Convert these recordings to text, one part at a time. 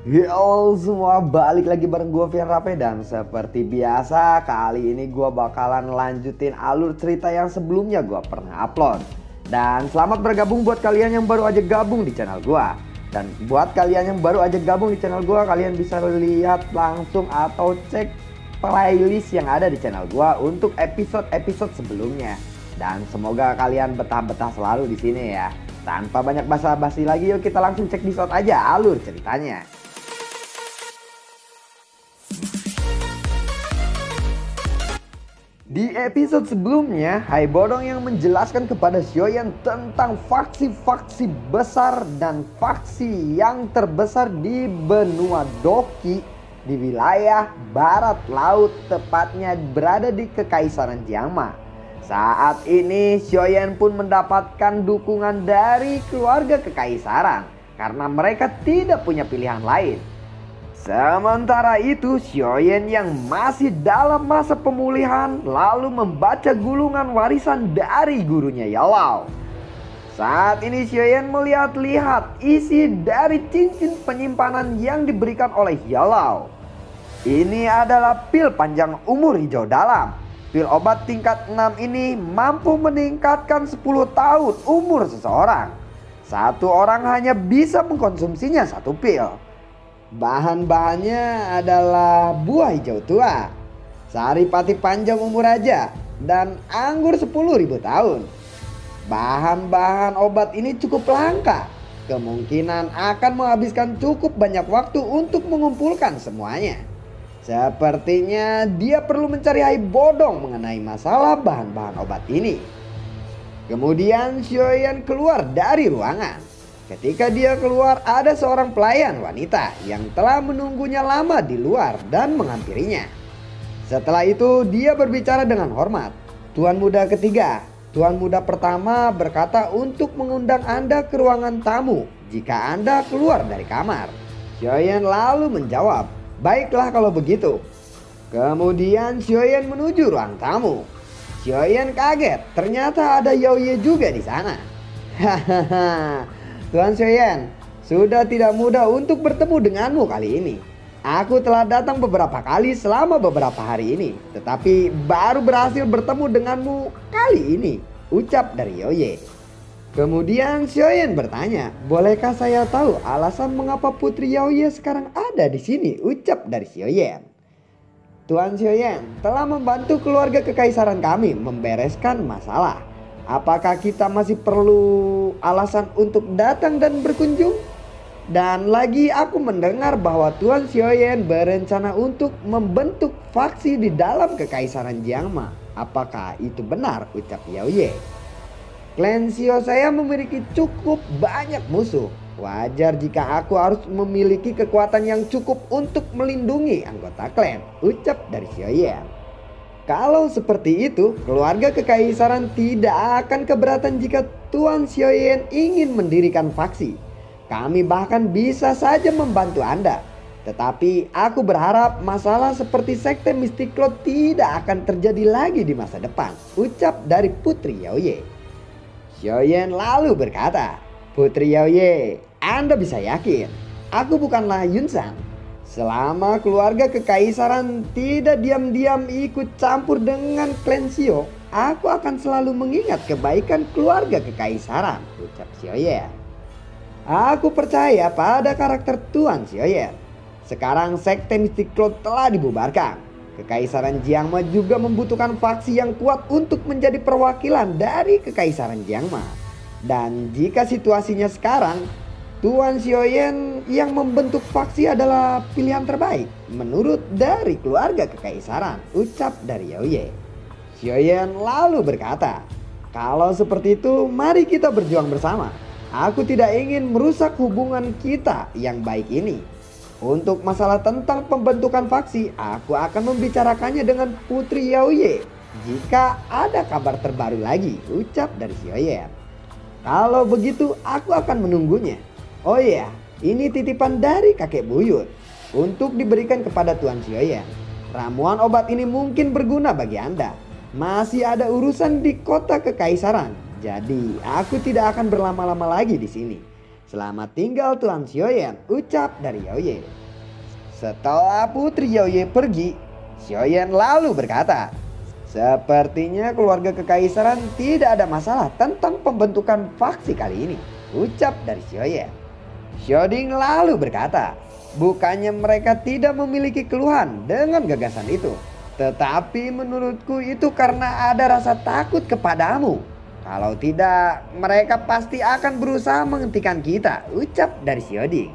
Yo semua, balik lagi bareng gue Vian Rape. Dan seperti biasa kali ini gue bakalan lanjutin alur cerita yang sebelumnya gue pernah upload. Dan selamat bergabung buat kalian yang baru aja gabung di channel gue. Dan buat kalian yang baru aja gabung di channel gue, kalian bisa lihat langsung atau cek playlist yang ada di channel gue untuk episode-episode sebelumnya. Dan semoga kalian betah-betah selalu di sini ya. Tanpa banyak basa-basi lagi, yuk kita langsung cek di shot aja alur ceritanya. Di episode sebelumnya, Hai Bodong yang menjelaskan kepada Xiaoyan tentang faksi-faksi besar dan faksi yang terbesar di benua Doki di wilayah barat laut, tepatnya berada di Kekaisaran Jiangma. Saat ini Xiaoyan pun mendapatkan dukungan dari keluarga kekaisaran karena mereka tidak punya pilihan lain. Sementara itu, Xiaoyan yang masih dalam masa pemulihan lalu membaca gulungan warisan dari gurunya Yalao. Saat ini Xiaoyan melihat-lihat isi dari cincin penyimpanan yang diberikan oleh Yalao. Ini adalah pil panjang umur hijau dalam. Pil obat tingkat 6 ini mampu meningkatkan 10 tahun umur seseorang. Satu orang hanya bisa mengkonsumsinya satu pil. Bahan-bahannya adalah buah hijau tua, saripati panjang umur raja, dan anggur 10.000 tahun. Bahan-bahan obat ini cukup langka. Kemungkinan akan menghabiskan cukup banyak waktu untuk mengumpulkan semuanya. Sepertinya dia perlu mencari Hai Bodong mengenai masalah bahan-bahan obat ini. Kemudian Xiaoyan keluar dari ruangan. Ketika dia keluar, ada seorang pelayan wanita yang telah menunggunya lama di luar dan menghampirinya. Setelah itu dia berbicara dengan hormat. Tuan muda ketiga, tuan muda pertama berkata untuk mengundang Anda ke ruangan tamu jika Anda keluar dari kamar. Xiaoyan lalu menjawab, baiklah kalau begitu. Kemudian Xiaoyan menuju ruang tamu. Xiaoyan kaget, ternyata ada Yaoye juga di sana. Hahaha. Tuan Xiaoyan, sudah tidak mudah untuk bertemu denganmu kali ini. Aku telah datang beberapa kali selama beberapa hari ini, tetapi baru berhasil bertemu denganmu kali ini, ucap dari Yaoye. Kemudian Xiaoyan bertanya, bolehkah saya tahu alasan mengapa Putri Yaoye sekarang ada di sini, ucap dari Xiaoyan. Tuan Xiaoyan telah membantu keluarga kekaisaran kami membereskan masalah. Apakah kita masih perlu alasan untuk datang dan berkunjung? Dan lagi aku mendengar bahwa Tuan Xiaoyan berencana untuk membentuk faksi di dalam Kekaisaran Jiangma. Apakah itu benar? Ucap Yaoye. Klan Xiao saya memiliki cukup banyak musuh. Wajar jika aku harus memiliki kekuatan yang cukup untuk melindungi anggota klan, ucap dari Xiaoyan. Kalau seperti itu, keluarga kekaisaran tidak akan keberatan jika Tuan Xiaoyan ingin mendirikan faksi. Kami bahkan bisa saja membantu Anda. Tetapi aku berharap masalah seperti sekte Mystic Cloud tidak akan terjadi lagi di masa depan, ucap dari Putri Yaoye. Xiaoyan lalu berkata, Putri Yaoye, Anda bisa yakin, aku bukanlah Yunsan. Selama keluarga kekaisaran tidak diam-diam ikut campur dengan klan Xiao, aku akan selalu mengingat kebaikan keluarga kekaisaran, ucap Xiaoyan. Aku percaya pada karakter Tuan Xiaoyan. Sekarang sekte Mystic Cloud telah dibubarkan. Kekaisaran Jiangma juga membutuhkan faksi yang kuat untuk menjadi perwakilan dari kekaisaran Jiangma. Dan jika situasinya sekarang, Tuan Xiaoyan yang membentuk faksi adalah pilihan terbaik menurut dari keluarga kekaisaran, ucap dari Yaoye. Xiaoyan lalu berkata, kalau seperti itu mari kita berjuang bersama. Aku tidak ingin merusak hubungan kita yang baik ini. Untuk masalah tentang pembentukan faksi, aku akan membicarakannya dengan Putri Yaoye jika ada kabar terbaru lagi, ucap dari Xiaoyan. Kalau begitu aku akan menunggunya. Oh iya, ini titipan dari kakek buyut untuk diberikan kepada Tuan Xiaoyan. Ramuan obat ini mungkin berguna bagi Anda. Masih ada urusan di kota kekaisaran, jadi aku tidak akan berlama-lama lagi di sini. Selamat tinggal Tuan Xiaoyan, ucap dari Yaoye. Setelah Putri Yaoye pergi, Xiaoyan lalu berkata, sepertinya keluarga kekaisaran tidak ada masalah tentang pembentukan faksi kali ini, ucap dari Xiaoyan. Xiaoding lalu berkata, bukannya mereka tidak memiliki keluhan dengan gagasan itu, tetapi menurutku itu karena ada rasa takut kepadamu. Kalau tidak, mereka pasti akan berusaha menghentikan kita, ucap dari Xiaoding.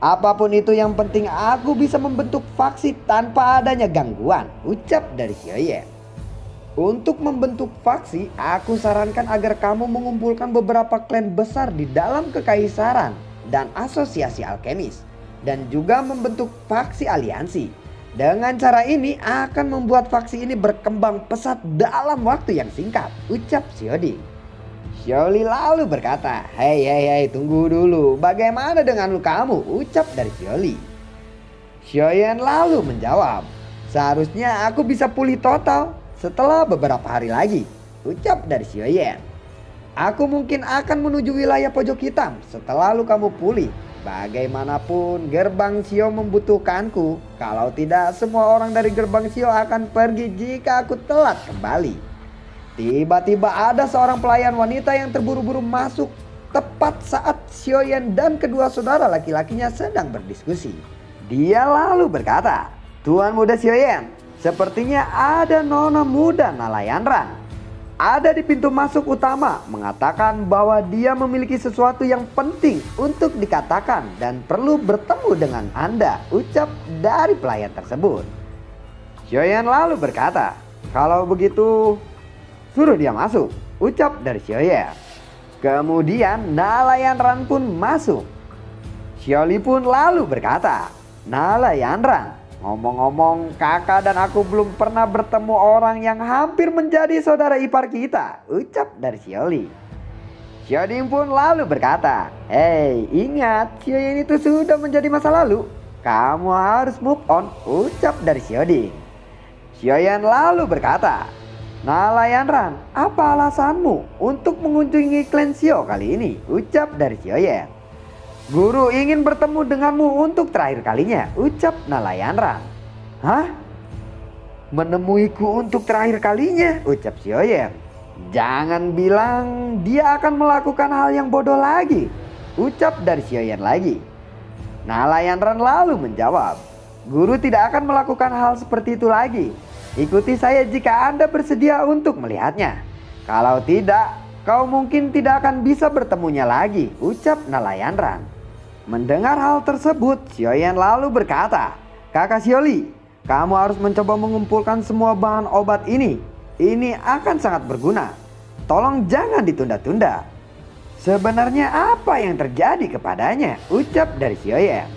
Apapun itu yang penting aku bisa membentuk faksi tanpa adanya gangguan, ucap dari Xiaoyan. Untuk membentuk faksi, aku sarankan agar kamu mengumpulkan beberapa klan besar di dalam kekaisaran dan asosiasi alkemis, dan juga membentuk faksi aliansi. Dengan cara ini akan membuat faksi ini berkembang pesat dalam waktu yang singkat, ucap Xiaoding. Xiaoli lalu berkata, hei tunggu dulu, bagaimana dengan kamu, ucap dari Xiaoli. Xiaoyan lalu menjawab, seharusnya aku bisa pulih total setelah beberapa hari lagi, ucap dari Xiaoyan. Aku mungkin akan menuju wilayah pojok hitam setelah kamu pulih. Bagaimanapun gerbang Xio membutuhkanku. Kalau tidak, semua orang dari gerbang Xio akan pergi jika aku telat kembali. Tiba-tiba ada seorang pelayan wanita yang terburu-buru masuk tepat saat Xiaoyan dan kedua saudara laki-lakinya sedang berdiskusi. Dia lalu berkata, Tuan muda Xiaoyan, sepertinya ada nona muda Nalayanran ada di pintu masuk utama, mengatakan bahwa dia memiliki sesuatu yang penting untuk dikatakan dan perlu bertemu dengan Anda, ucap dari pelayan tersebut. Xiaoyan lalu berkata, kalau begitu suruh dia masuk, ucap dari Xiaoyan. Kemudian Nalayanran pun masuk. Xiaoli pun lalu berkata, Nalayanran, ngomong-ngomong, kakak dan aku belum pernah bertemu orang yang hampir menjadi saudara ipar kita, ucap dari Xiaoli. Xiaoding pun lalu berkata, hei ingat, Xiaoyan itu sudah menjadi masa lalu. Kamu harus move on, ucap dari Xiaoding. Xiaoyan lalu berkata, Nalayanran, apa alasanmu untuk mengunjungi klan Xio kali ini, ucap dari Xiaoyan. Guru ingin bertemu denganmu untuk terakhir kalinya, ucap Nalayanran. Hah? Menemuiku untuk terakhir kalinya, ucap Xiaoyan. Jangan bilang dia akan melakukan hal yang bodoh lagi, ucap dari Xiaoyan lagi. Nalayanran lalu menjawab, guru tidak akan melakukan hal seperti itu lagi. Ikuti saya jika Anda bersedia untuk melihatnya. Kalau tidak, kau mungkin tidak akan bisa bertemunya lagi, ucap Nalayanran. Mendengar hal tersebut, Xiaoyan lalu berkata, kakak Xiaoli, kamu harus mencoba mengumpulkan semua bahan obat ini. Ini akan sangat berguna. Tolong jangan ditunda-tunda. Sebenarnya apa yang terjadi kepadanya, ucap dari Xiaoyan.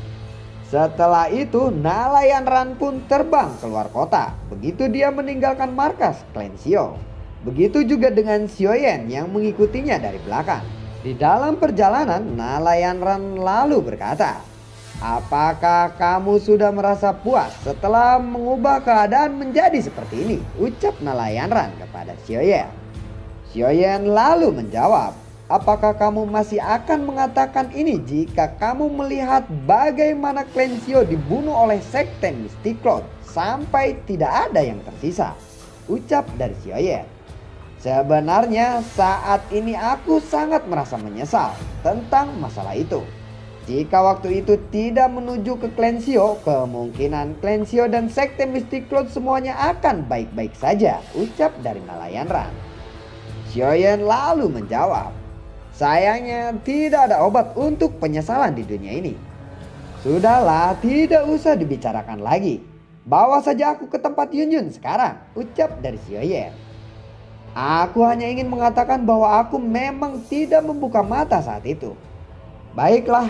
Setelah itu Nalayanran pun terbang keluar kota. Begitu dia meninggalkan markas klan Xio. Begitu juga dengan Xiaoyan yang mengikutinya dari belakang. Di dalam perjalanan, Nalayanran lalu berkata, apakah kamu sudah merasa puas setelah mengubah keadaan menjadi seperti ini? Ucap Nalayanran kepada Xiaoyan. Xiaoyan lalu menjawab, apakah kamu masih akan mengatakan ini jika kamu melihat bagaimana klan Xio dibunuh oleh sekte Mystic Cloud sampai tidak ada yang tersisa? Ucap dari Xiaoyan. Sebenarnya saat ini aku sangat merasa menyesal tentang masalah itu. Jika waktu itu tidak menuju ke klan Xio, kemungkinan klan Xio dan sekte Mystic Cloud semuanya akan baik-baik saja, ucap dari Nalayanran. Xiaoyan lalu menjawab, sayangnya tidak ada obat untuk penyesalan di dunia ini. Sudahlah, tidak usah dibicarakan lagi. Bawa saja aku ke tempat Yunjun sekarang, ucap dari Xiaoyan. Aku hanya ingin mengatakan bahwa aku memang tidak membuka mata saat itu. Baiklah,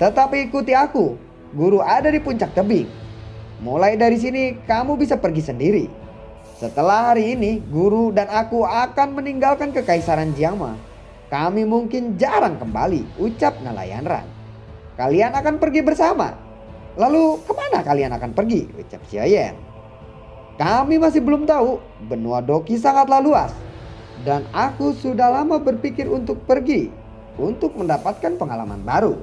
tetapi ikuti aku. Guru ada di puncak tebing. Mulai dari sini kamu bisa pergi sendiri. Setelah hari ini, guru dan aku akan meninggalkan kekaisaran Jiangma. Kami mungkin jarang kembali, ucap Nalayanran. Kalian akan pergi bersama. Lalu kemana kalian akan pergi, ucap Xiaoyan. Kami masih belum tahu, benua Doki sangatlah luas. Dan aku sudah lama berpikir untuk pergi, untuk mendapatkan pengalaman baru.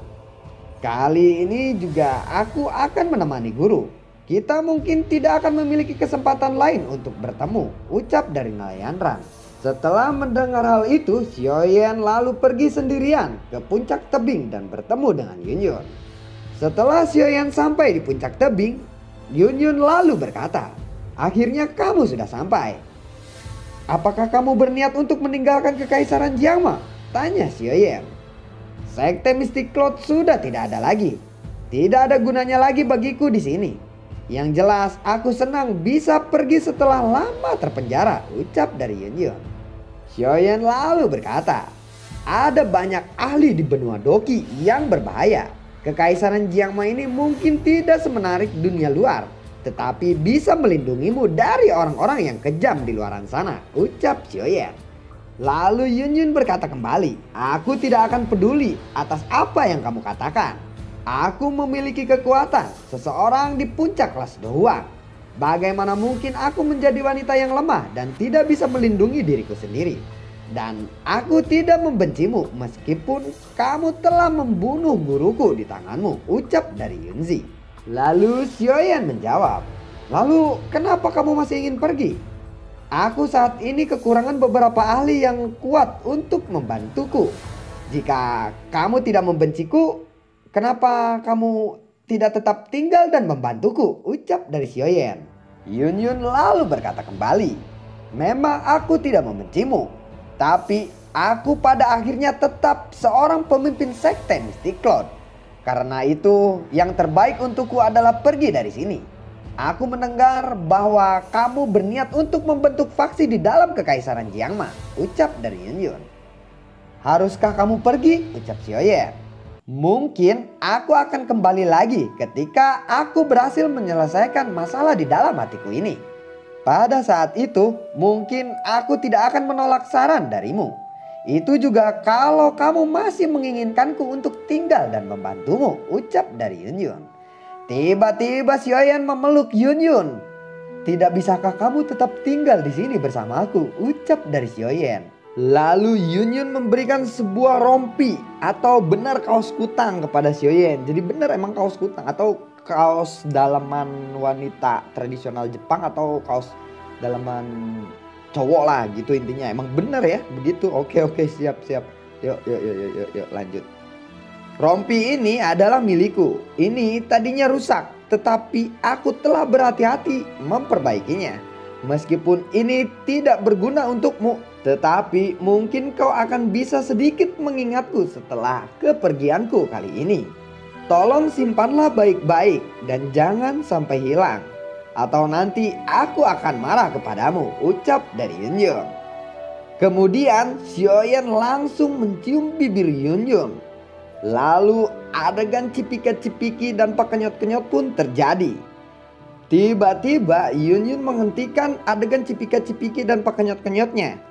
Kali ini juga aku akan menemani guru. Kita mungkin tidak akan memiliki kesempatan lain untuk bertemu, ucap dari nelayan Ran. Setelah mendengar hal itu, Xiaoyan lalu pergi sendirian ke puncak tebing dan bertemu dengan Yunyun. Setelah Xiaoyan sampai di puncak tebing, Yunyun lalu berkata, "Akhirnya kamu sudah sampai. Apakah kamu berniat untuk meninggalkan kekaisaran Jiangma?" tanya Xiaoyan. "Sekte Mystic Cloud sudah tidak ada lagi. Tidak ada gunanya lagi bagiku di sini. Yang jelas aku senang bisa pergi setelah lama terpenjara," ucap dari Yunyun. Xiaoyan lalu berkata, "Ada banyak ahli di benua Doki yang berbahaya. Kekaisaran Jiangma ini mungkin tidak semenarik dunia luar, tetapi bisa melindungimu dari orang-orang yang kejam di luaran sana," ucap Xiaoyan. Lalu Yunyun berkata kembali, "Aku tidak akan peduli atas apa yang kamu katakan. Aku memiliki kekuatan seseorang di puncak kelas Dohuang. Bagaimana mungkin aku menjadi wanita yang lemah dan tidak bisa melindungi diriku sendiri? Dan aku tidak membencimu meskipun kamu telah membunuh guruku di tanganmu," ucap dari Yunzi. Lalu Xiaoyan menjawab, "Lalu kenapa kamu masih ingin pergi? Aku saat ini kekurangan beberapa ahli yang kuat untuk membantuku. Jika kamu tidak membenciku, kenapa kamu tidak tetap tinggal dan membantuku?" ucap dari Xiaoyan. Yunyun lalu berkata kembali, "Memang aku tidak membencimu, tapi aku pada akhirnya tetap seorang pemimpin sekte Mystic Cloud. Karena itu yang terbaik untukku adalah pergi dari sini. Aku mendengar bahwa kamu berniat untuk membentuk faksi di dalam kekaisaran Jiangma," ucap dari Yunyun. "Haruskah kamu pergi?" ucap Xiaoyan. "Mungkin aku akan kembali lagi ketika aku berhasil menyelesaikan masalah di dalam hatiku ini. Pada saat itu mungkin aku tidak akan menolak saran darimu. Itu juga kalau kamu masih menginginkanku untuk tinggal dan membantumu," ucap dari Yunyun. Tiba-tiba Xiaoyan memeluk Yunyun. "Tidak bisakah kamu tetap tinggal di sini bersama aku?" ucap dari Xiaoyan. Lalu Yunyun memberikan sebuah rompi atau benar kaos kutang kepada Xiaoyan. Jadi benar emang kaos kutang atau kaos dalaman wanita tradisional Jepang atau kaos dalaman cowok lah gitu intinya. Emang benar ya begitu. Oke siap. Yuk lanjut. "Rompi ini adalah milikku. Ini tadinya rusak, tetapi aku telah berhati-hati memperbaikinya. Meskipun ini tidak berguna untukmu, tetapi mungkin kau akan bisa sedikit mengingatku setelah kepergianku kali ini. Tolong simpanlah baik-baik dan jangan sampai hilang, atau nanti aku akan marah kepadamu," ucap dari Yunyun. Kemudian Xiaoyan langsung mencium bibir Yunyun. Lalu adegan cipika-cipiki dan pekenyot-kenyot pun terjadi. Tiba-tiba Yunyun menghentikan adegan cipika-cipiki dan pekenyot-kenyotnya.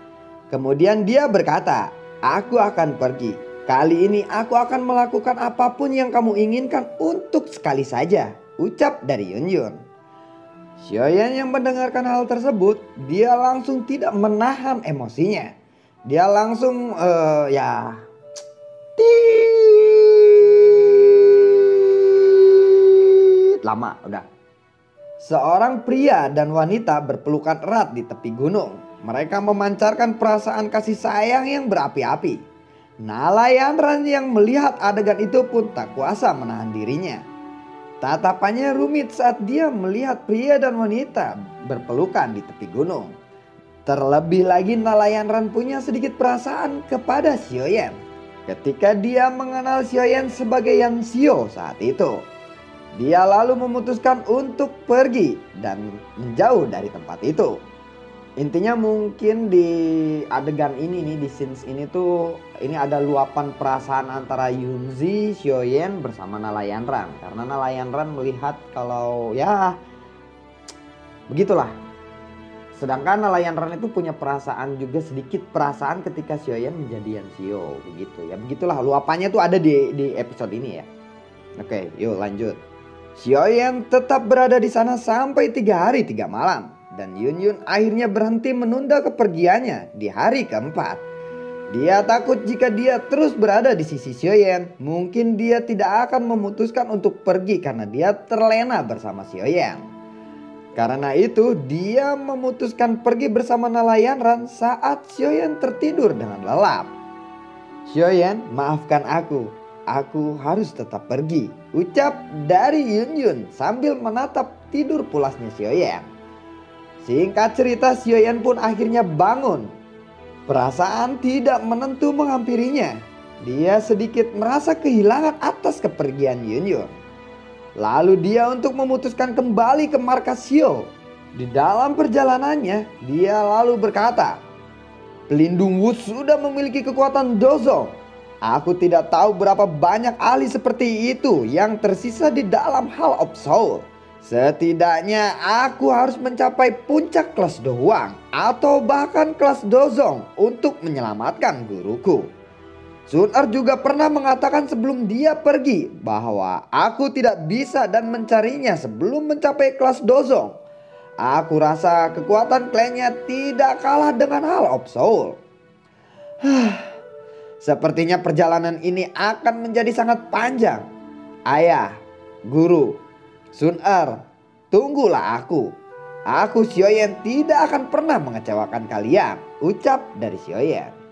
Kemudian dia berkata, "Aku akan pergi. Kali ini aku akan melakukan apapun yang kamu inginkan untuk sekali saja," ucap dari Yunyun. Xiaoyan yang mendengarkan hal tersebut, dia langsung tidak menahan emosinya. Dia langsung lama udah. Seorang pria dan wanita berpelukan erat di tepi gunung. Mereka memancarkan perasaan kasih sayang yang berapi-api. Nelayan Ran yang melihat adegan itu pun tak kuasa menahan dirinya. Tatapannya rumit saat dia melihat pria dan wanita berpelukan di tepi gunung. Terlebih lagi nelayan Ran punya sedikit perasaan kepada Xiaoyan ketika dia mengenal Xiaoyan sebagai Yan Xiao saat itu. Dia lalu memutuskan untuk pergi dan menjauh dari tempat itu. Intinya mungkin di adegan ini nih, di scenes ini tuh, ini ada luapan perasaan antara Yunzi, Xiaoyan bersama nelayan Ran. Karena nelayan Ran melihat kalau ya begitulah. Sedangkan nelayan Ran itu punya perasaan juga, sedikit perasaan ketika Xiaoyan menjadi Yan Xiao begitu ya. Begitulah luapannya tuh ada di episode ini ya. Oke, yuk lanjut. Xiaoyan tetap berada di sana sampai 3 hari 3 malam. dan Yun Yun akhirnya berhenti menunda kepergiannya di hari keempat. Dia takut jika dia terus berada di sisi Xiaoyan, mungkin dia tidak akan memutuskan untuk pergi karena dia terlena bersama Xiaoyan. Karena itu dia memutuskan pergi bersama nelayan Ran saat Xiaoyan tertidur dengan lelap. "Xiaoyan, maafkan aku harus tetap pergi," ucap dari Yun Yun sambil menatap tidur pulasnya Xiaoyan. Singkat cerita, Xiaoyan pun akhirnya bangun. Perasaan tidak menentu menghampirinya. Dia sedikit merasa kehilangan atas kepergian Yun Yun. Lalu dia untuk memutuskan kembali ke markas Xiao. Di dalam perjalanannya, dia lalu berkata, "Pelindung Wu sudah memiliki kekuatan Dozong. Aku tidak tahu berapa banyak ahli seperti itu yang tersisa di dalam Hall of Soul. Setidaknya aku harus mencapai puncak kelas Do Huang atau bahkan kelas Dozong untuk menyelamatkan guruku." Sun Er juga pernah mengatakan sebelum dia pergi bahwa aku tidak bisa dan mencarinya sebelum mencapai kelas Dozong. Aku rasa kekuatan klannya tidak kalah dengan Hall of Soul. Sepertinya perjalanan ini akan menjadi sangat panjang. Ayah, guru, Sun Er, tunggulah aku. Aku Xiaoyan tidak akan pernah mengecewakan kalian, ucap dari Xiaoyan.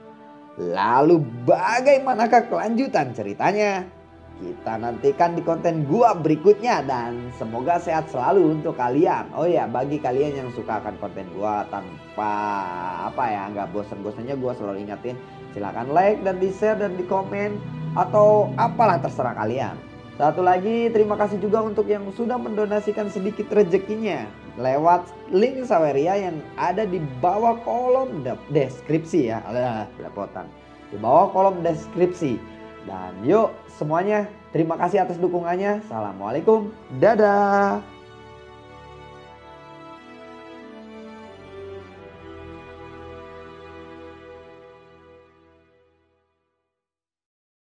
Lalu bagaimanakah kelanjutan ceritanya? Kita nantikan di konten gua berikutnya dan semoga sehat selalu untuk kalian. Oh ya, bagi kalian yang suka akan konten gua tanpa nggak bosan-bosannya gua selalu ingatin, silahkan like dan di share dan di komen atau apalah terserah kalian. Satu lagi, terima kasih juga untuk yang sudah mendonasikan sedikit rezekinya lewat link Saweria yang ada di bawah kolom deskripsi ya. Belepotan. Di bawah kolom deskripsi. Dan yuk semuanya, terima kasih atas dukungannya. Assalamualaikum. Dadah.